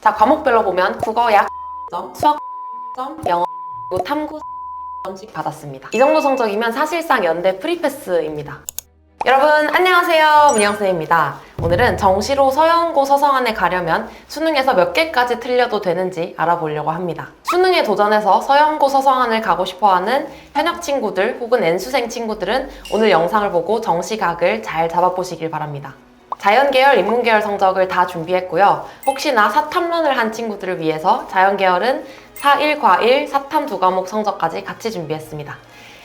자, 과목별로 보면 국어 약 점, 수학 점, 영어 그리고 탐구 점씩 받았습니다. 이 정도 성적이면 사실상 연대 프리패스입니다. 여러분 안녕하세요, 문희영쌤입니다. 오늘은 정시로 서영고 서성안에 가려면 수능에서 몇 개까지 틀려도 되는지 알아보려고 합니다. 수능에 도전해서 서영고 서성안을 가고 싶어하는 현역 친구들 혹은 N수생 친구들은 오늘 영상을 보고 정시각을 잘 잡아보시길 바랍니다. 자연계열, 인문계열 성적을 다 준비했고요. 혹시나 사탐론을 한 친구들을 위해서 자연계열은 4일, 과일, 사탐 2과목 성적까지 같이 준비했습니다.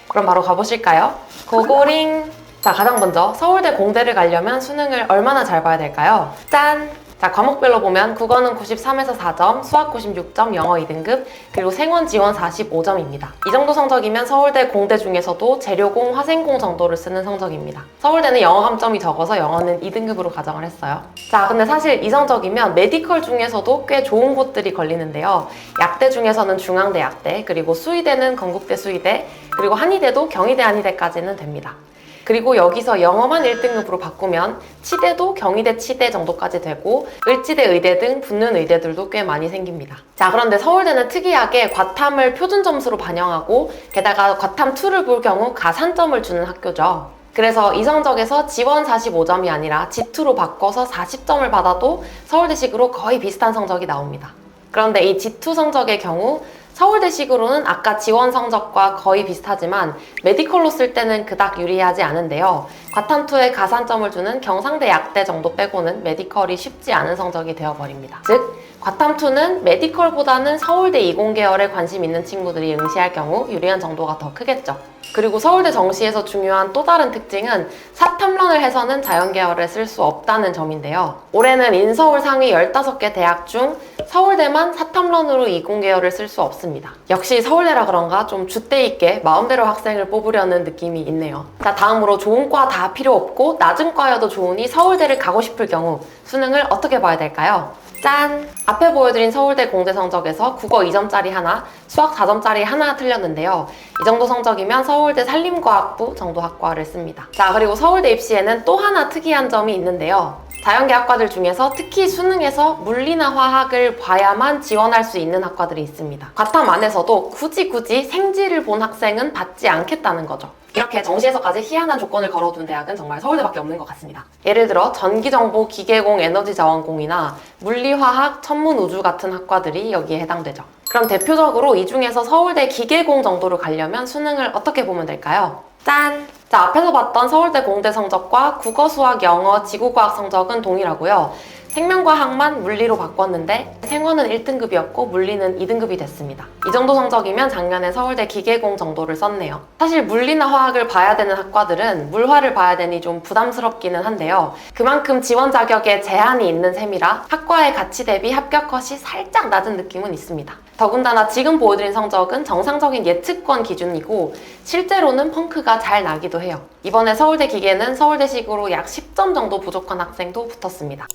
그럼 바로 가보실까요? 고고링! 자, 가장 먼저 서울대 공대를 가려면 수능을 얼마나 잘 봐야 될까요? 짠! 자, 과목별로 보면 국어는 93에서 4점, 수학 96점, 영어 2등급, 그리고 생원 지원 45점입니다. 이 정도 성적이면 서울대 공대 중에서도 재료공, 화생공 정도를 쓰는 성적입니다. 서울대는 영어 감점이 적어서 영어는 2등급으로 가정을 했어요. 자, 근데 사실 이 성적이면 메디컬 중에서도 꽤 좋은 곳들이 걸리는데요. 약대 중에서는 중앙대 약대, 그리고 수의대는 건국대 수의대, 그리고 한의대도 경희대 한의대까지는 됩니다. 그리고 여기서 영어만 1등급으로 바꾸면 치대도 경희대 치대 정도까지 되고 을지대 의대 등 붙는 의대들도 꽤 많이 생깁니다. 자, 그런데 서울대는 특이하게 과탐을 표준 점수로 반영하고 게다가 과탐 2를 볼 경우 가산점을 주는 학교죠. 그래서 이 성적에서 지원 45점이 아니라 G2로 바꿔서 40점을 받아도 서울대식으로 거의 비슷한 성적이 나옵니다. 그런데 이 G2 성적의 경우 서울대식으로는 아까 지원 성적과 거의 비슷하지만 메디컬로 쓸 때는 그닥 유리하지 않은데요. 과탐2에 가산점을 주는 경상대 약대 정도 빼고는 메디컬이 쉽지 않은 성적이 되어버립니다. 즉, 과탐2는 메디컬보다는 서울대 이공계열에 관심 있는 친구들이 응시할 경우 유리한 정도가 더 크겠죠. 그리고 서울대 정시에서 중요한 또 다른 특징은 사탐런을 해서는 자연계열에 쓸 수 없다는 점인데요. 올해는 인서울 상위 15개 대학 중 서울대만 사탐런으로 이공계열을 쓸 수 없습니다. 역시 서울대라 그런가 좀 줏대 있게 마음대로 학생을 뽑으려는 느낌이 있네요. 자, 다음으로 좋은 과 다 필요 없고 낮은 과여도 좋으니 서울대를 가고 싶을 경우 수능을 어떻게 봐야 될까요? 짠! 앞에 보여드린 서울대 공대 성적에서 국어 2점짜리 하나, 수학 4점짜리 하나 틀렸는데요. 이 정도 성적이면 서울대 산림과학부 정도 학과를 씁니다. 자, 그리고 서울대 입시에는 또 하나 특이한 점이 있는데요. 자연계 학과들 중에서 특히 수능에서 물리나 화학을 봐야만 지원할 수 있는 학과들이 있습니다. 과탐 안에서도 굳이 생지를 본 학생은 받지 않겠다는 거죠. 이렇게 정시에서까지 희한한 조건을 걸어둔 대학은 정말 서울대밖에 없는 것 같습니다. 예를 들어 전기정보, 기계공, 에너지자원공이나 물리화학, 천문우주 같은 학과들이 여기에 해당되죠. 그럼 대표적으로 이 중에서 서울대 기계공 정도로 가려면 수능을 어떻게 보면 될까요? 짠! 자, 앞에서 봤던 서울대 공대 성적과 국어, 수학, 영어, 지구과학 성적은 동일하고요. 생명과학만 물리로 바꿨는데 생원은 1등급이었고 물리는 2등급이 됐습니다. 이 정도 성적이면 작년에 서울대 기계공 정도를 썼네요. 사실 물리나 화학을 봐야 되는 학과들은 물화를 봐야 되니 좀 부담스럽기는 한데요. 그만큼 지원 자격에 제한이 있는 셈이라 학과의 가치 대비 합격 컷이 살짝 낮은 느낌은 있습니다. 더군다나 지금 보여드린 성적은 정상적인 예측권 기준이고 실제로는 펑크가 잘 나기도 해요. 이번에 서울대 기계는 서울대식으로 약 10점 정도 부족한 학생도 붙었습니다.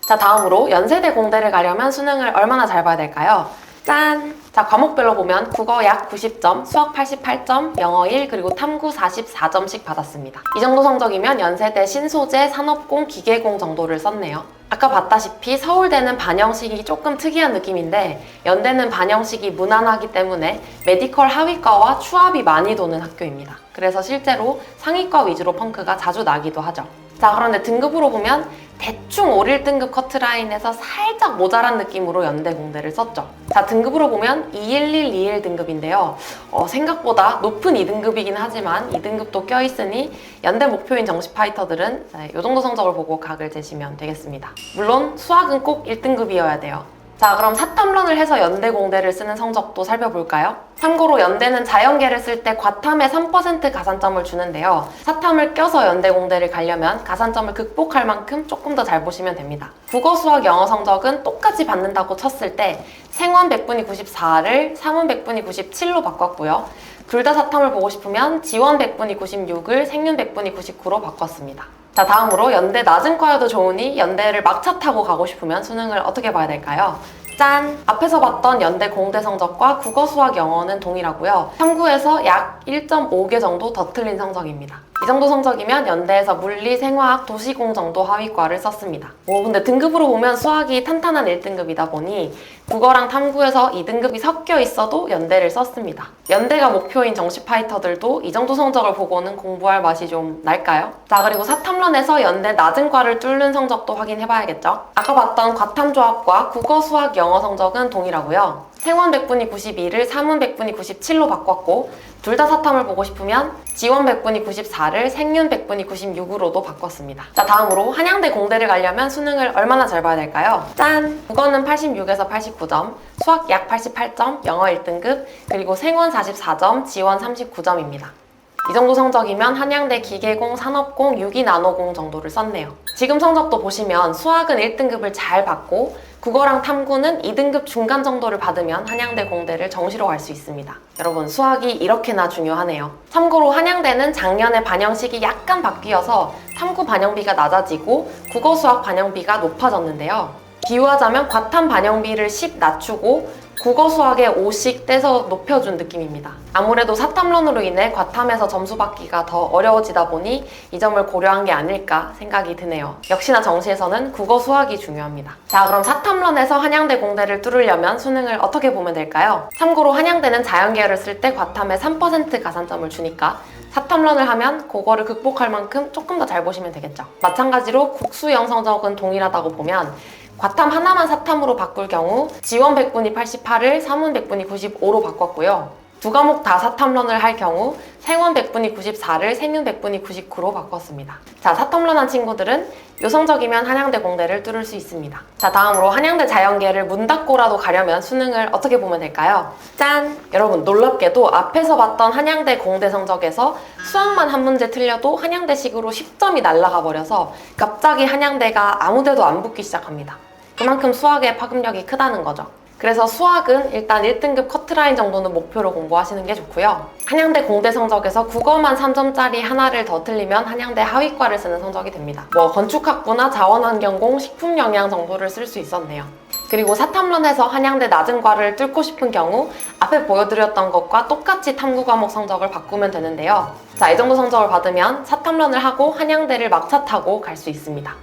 자, 다음으로 연세대 공대를 가려면 수능을 얼마나 잘 봐야 될까요? 짠! 자, 과목별로 보면 국어 약 90점, 수학 88점, 영어 1, 그리고 탐구 44점씩 받았습니다. 이 정도 성적이면 연세대 신소재, 산업공, 기계공 정도를 썼네요. 아까 봤다시피 서울대는 반영식이 조금 특이한 느낌인데 연대는 반영식이 무난하기 때문에 메디컬 하위과와 추합이 많이 도는 학교입니다. 그래서 실제로 상위과 위주로 펑크가 자주 나기도 하죠. 자, 그런데 등급으로 보면 대충 5, 1등급 커트라인에서 살짝 모자란 느낌으로 연대 공대를 썼죠. 자, 등급으로 보면 211, 21 등급인데요. 생각보다 높은 2등급이긴 하지만 2등급도 껴있으니 연대 목표인 정시 파이터들은 이 정도 성적을 보고 각을 재시면 되겠습니다. 물론 수학은 꼭 1등급이어야 돼요. 자, 그럼 사탐런을 해서 연대 공대를 쓰는 성적도 살펴볼까요? 참고로 연대는 자연계를 쓸 때 과탐에 3% 가산점을 주는데요. 사탐을 껴서 연대 공대를 가려면 가산점을 극복할 만큼 조금 더 잘 보시면 됩니다. 국어, 수학, 영어 성적은 똑같이 받는다고 쳤을 때 생원 100분이 94를 사문 100분이 97로 바꿨고요. 둘 다 사탐을 보고 싶으면 지원 100분이 96을 생윤 100분이 99로 바꿨습니다. 자, 다음으로 연대 낮은 과여도 좋으니 연대를 막차 타고 가고 싶으면 수능을 어떻게 봐야 될까요? 짠! 앞에서 봤던 연대 공대 성적과 국어, 수학, 영어는 동일하고요. 탐구에서 약 1.5개 정도 더 틀린 성적입니다. 이 정도 성적이면 연대에서 물리, 생화학, 도시공 정도 하위과를 썼습니다. 근데 등급으로 보면 수학이 탄탄한 1등급이다 보니 국어랑 탐구에서 2등급이 섞여 있어도 연대를 썼습니다. 연대가 목표인 정시 파이터들도 이 정도 성적을 보고는 공부할 맛이 좀 날까요? 자, 그리고 사탐론에서 연대 낮은 과를 뚫는 성적도 확인해봐야겠죠? 아까 봤던 과탐조합과 국어, 수학, 영어 성적은 동일하고요. 생원 100분이 92를 사문 100분이 97로 바꿨고 둘 다 사탐을 보고 싶으면 지원 100분이 94를 생윤 100분이 96으로도 바꿨습니다. 자, 다음으로 한양대 공대를 가려면 수능을 얼마나 잘 봐야 될까요? 짠! 국어는 86에서 89점, 수학 약 88점, 영어 1등급, 그리고 생원 44점, 지원 39점입니다. 이 정도 성적이면 한양대 기계공, 산업공, 유기나노공 정도를 썼네요. 지금 성적도 보시면 수학은 1등급을 잘 받고 국어랑 탐구는 2등급 중간 정도를 받으면 한양대 공대를 정시로 갈 수 있습니다. 여러분, 수학이 이렇게나 중요하네요. 참고로 한양대는 작년에 반영식이 약간 바뀌어서 탐구 반영비가 낮아지고 국어, 수학 반영비가 높아졌는데요. 비유하자면 과탐 반영비를 10 낮추고 국어, 수학에 5씩 떼서 높여준 느낌입니다. 아무래도 사탐론으로 인해 과탐에서 점수 받기가 더 어려워지다 보니 이 점을 고려한 게 아닐까 생각이 드네요. 역시나 정시에서는 국어, 수학이 중요합니다. 자, 그럼 사탐론에서 한양대 공대를 뚫으려면 수능을 어떻게 보면 될까요? 참고로 한양대는 자연계열을 쓸 때 과탐에 3% 가산점을 주니까 사탐론을 하면 그거를 극복할 만큼 조금 더 잘 보시면 되겠죠. 마찬가지로 국수영 성적은 동일하다고 보면 과탐 하나만 사탐으로 바꿀 경우 지원 100분이 88을 사문 100분이 95로 바꿨고요. 두 과목 다 사탐론을 할 경우 생원 100분이 94를 생윤 100분이 99로 바꿨습니다. 자, 사탐론한 친구들은 요 성적이면 한양대 공대를 뚫을 수 있습니다. 자, 다음으로 한양대 자연계를 문 닫고라도 가려면 수능을 어떻게 보면 될까요? 짠! 여러분, 놀랍게도 앞에서 봤던 한양대 공대 성적에서 수학만 한 문제 틀려도 한양대식으로 10점이 날아가 버려서 갑자기 한양대가 아무데도 안 붙기 시작합니다. 그만큼 수학의 파급력이 크다는 거죠. 그래서 수학은 일단 1등급 커트라인 정도는 목표로 공부하시는 게 좋고요. 한양대 공대 성적에서 국어만 3점짜리 하나를 더 틀리면 한양대 하위과를 쓰는 성적이 됩니다. 건축학부나 자원환경공, 식품영양 정도를 쓸 수 있었네요. 그리고 사탐론에서 한양대 낮은 과를 뚫고 싶은 경우 앞에 보여드렸던 것과 똑같이 탐구 과목 성적을 바꾸면 되는데요. 자, 이 정도 성적을 받으면 사탐론을 하고 한양대를 막차 타고 갈 수 있습니다.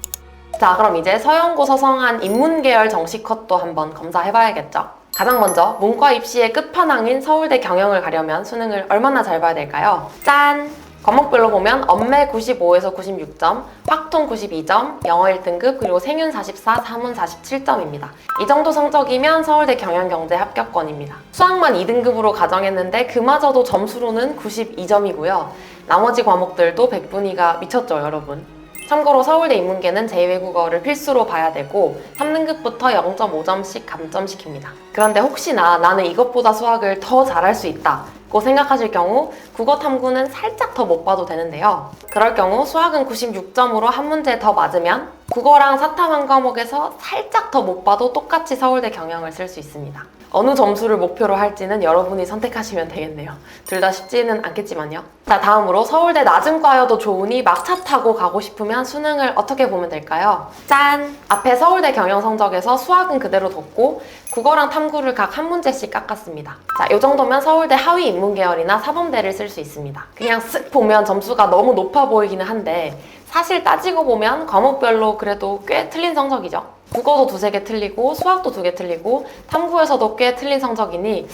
자, 그럼 이제 서영고 서성한 인문계열 정시 컷도 한번 검사해봐야겠죠. 가장 먼저 문과 입시의 끝판왕인 서울대 경영을 가려면 수능을 얼마나 잘 봐야 될까요? 짠! 과목별로 보면 엄매 95에서 96점, 확통 92점, 영어 1등급, 그리고 생윤 44, 사문 47점입니다. 이 정도 성적이면 서울대 경영경제 합격권입니다. 수학만 2등급으로 가정했는데 그마저도 점수로는 92점이고요. 나머지 과목들도 100분위가 미쳤죠, 여러분. 참고로 서울대 인문계는 제2외국어를 필수로 봐야 되고 3등급부터 0.5점씩 감점시킵니다. 그런데 혹시나 나는 이것보다 수학을 더 잘할 수 있다고 생각하실 경우 국어 탐구는 살짝 더 못 봐도 되는데요. 그럴 경우 수학은 96점으로 한 문제 더 맞으면 국어랑 사탐 한 과목에서 살짝 더 못 봐도 똑같이 서울대 경영을 쓸 수 있습니다. 어느 점수를 목표로 할지는 여러분이 선택하시면 되겠네요. 둘 다 쉽지는 않겠지만요. 자, 다음으로 서울대 낮은 과여도 좋으니 막차 타고 가고 싶으면 수능을 어떻게 보면 될까요? 짠! 앞에 서울대 경영 성적에서 수학은 그대로 뒀고 국어랑 탐구를 각 한 문제씩 깎았습니다. 자, 이 정도면 서울대 하위 인문계열이나 사범대를 쓸 수 있습니다. 그냥 쓱 보면 점수가 너무 높아 보이기는 한데 사실 따지고 보면 과목별로 그래도 꽤 틀린 성적이죠. 국어도 2-3개 틀리고 수학도 2개 틀리고 탐구에서도 꽤 틀린 성적이니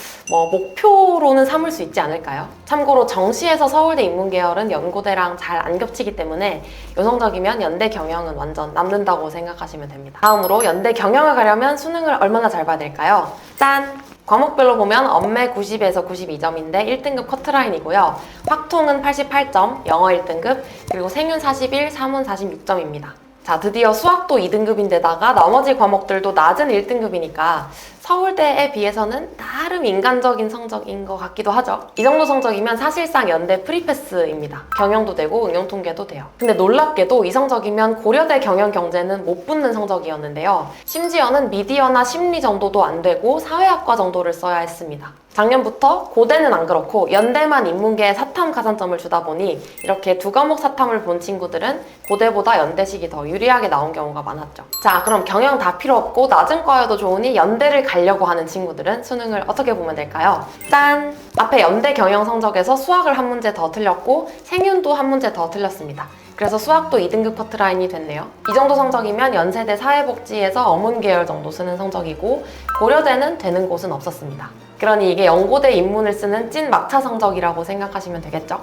목표로는 삼을 수 있지 않을까요? 참고로 정시에서 서울대 인문계열은 연고대랑 잘 안 겹치기 때문에 이 성적이면 연대 경영은 완전 남는다고 생각하시면 됩니다. 다음으로 연대 경영을 가려면 수능을 얼마나 잘 봐야 될까요? 짠! 과목별로 보면 엄매 90에서 92점인데 1등급 커트라인이고요. 확통은 88점, 영어 1등급, 그리고 생윤 41, 사문 46점입니다. 자, 드디어 수학도 2등급인데다가 나머지 과목들도 낮은 1등급이니까 서울대에 비해서는 나름 인간적인 성적인 것 같기도 하죠. 이 정도 성적이면 사실상 연대 프리패스입니다. 경영도 되고 응용통계도 돼요. 근데 놀랍게도 이 성적이면 고려대 경영경제는 못 붙는 성적이었는데요. 심지어는 미디어나 심리 정도도 안 되고 사회학과 정도를 써야 했습니다. 작년부터 고대는 안 그렇고 연대만 인문계에 사탐 가산점을 주다 보니 이렇게 2과목 사탐을 본 친구들은 고대보다 연대식이 더 유리하게 나온 경우가 많았죠. 자, 그럼 경영 다 필요 없고 낮은 과여도 좋으니 연대를 가려고 하는 친구들은 수능을 어떻게 보면 될까요? 짠! 앞에 연대 경영 성적에서 수학을 한 문제 더 틀렸고 생윤도 한 문제 더 틀렸습니다. 그래서 수학도 2등급 커트라인이 됐네요. 이 정도 성적이면 연세대 사회복지에서 어문 계열 정도 쓰는 성적이고 고려대는 되는 곳은 없었습니다. 그러니 이게 연고대 인문을 쓰는 찐 막차 성적이라고 생각하시면 되겠죠?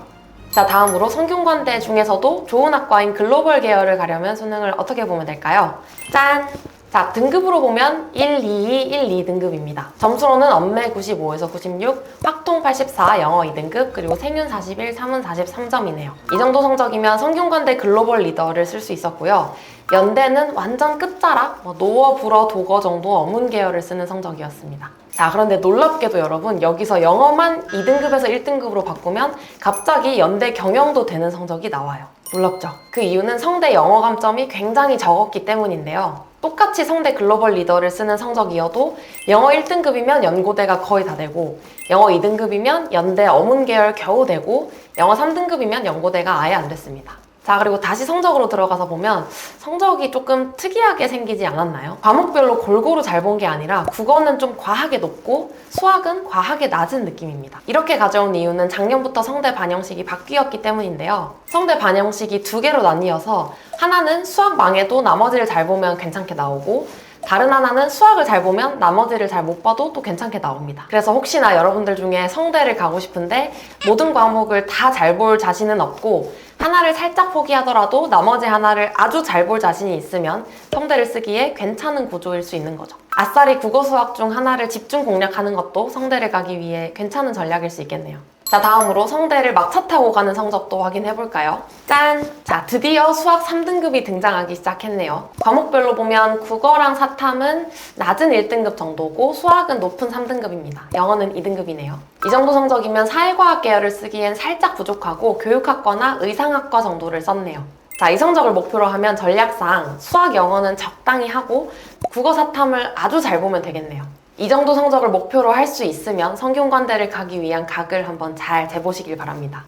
자, 다음으로 성균관대 중에서도 좋은 학과인 글로벌 계열을 가려면 수능을 어떻게 보면 될까요? 짠! 자, 등급으로 보면 1, 2, 1, 2등급입니다. 점수로는 엄매 95에서 96, 확통 84, 영어 2등급, 그리고 생윤 41, 사문 43점이네요. 이 정도 성적이면 성균관대 글로벌 리더를 쓸 수 있었고요. 연대는 완전 끝자락, 노어, 불어, 독어 정도 어문 계열을 쓰는 성적이었습니다. 자, 그런데 놀랍게도 여러분, 여기서 영어만 2등급에서 1등급으로 바꾸면 갑자기 연대 경영도 되는 성적이 나와요. 놀랍죠? 그 이유는 성대 영어 감점이 굉장히 적었기 때문인데요. 똑같이 성대 글로벌 리더를 쓰는 성적이어도 영어 1등급이면 연고대가 거의 다 되고 영어 2등급이면 연대 어문 계열 겨우 되고 영어 3등급이면 연고대가 아예 안 됐습니다. 자, 그리고 다시 성적으로 들어가서 보면 성적이 조금 특이하게 생기지 않았나요? 과목별로 골고루 잘 본 게 아니라 국어는 좀 과하게 높고 수학은 과하게 낮은 느낌입니다. 이렇게 가져온 이유는 작년부터 성대 반영식이 바뀌었기 때문인데요. 성대 반영식이 두 개로 나뉘어서 하나는 수학 망해도 나머지를 잘 보면 괜찮게 나오고 다른 하나는 수학을 잘 보면 나머지를 잘 못 봐도 또 괜찮게 나옵니다. 그래서 혹시나 여러분들 중에 성대를 가고 싶은데 모든 과목을 다 잘 볼 자신은 없고 하나를 살짝 포기하더라도 나머지 하나를 아주 잘 볼 자신이 있으면 성대를 쓰기에 괜찮은 구조일 수 있는 거죠. 아싸리 국어 수학 중 하나를 집중 공략하는 것도 성대를 가기 위해 괜찮은 전략일 수 있겠네요. 자, 다음으로 성대를 막차 타고 가는 성적도 확인해볼까요? 짠! 자, 드디어 수학 3등급이 등장하기 시작했네요. 과목별로 보면 국어랑 사탐은 낮은 1등급 정도고 수학은 높은 3등급입니다. 영어는 2등급이네요. 이 정도 성적이면 사회과학 계열을 쓰기엔 살짝 부족하고 교육학과나 의상학과 정도를 썼네요. 자, 이 성적을 목표로 하면 전략상 수학, 영어는 적당히 하고 국어, 사탐을 아주 잘 보면 되겠네요. 이 정도 성적을 목표로 할 수 있으면 성균관대를 가기 위한 각을 한번 잘 재보시길 바랍니다.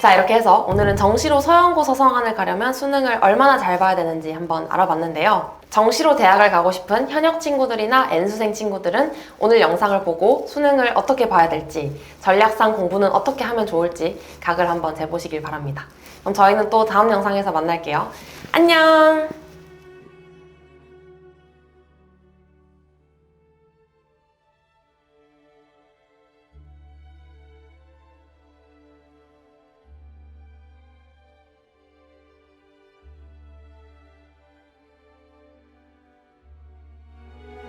자, 이렇게 해서 오늘은 정시로 서영고서 성안을 가려면 수능을 얼마나 잘 봐야 되는지 한번 알아봤는데요. 정시로 대학을 가고 싶은 현역 친구들이나 N수생 친구들은 오늘 영상을 보고 수능을 어떻게 봐야 될지, 전략상 공부는 어떻게 하면 좋을지 각을 한번 재보시길 바랍니다. 그럼 저희는 또 다음 영상에서 만날게요. 안녕!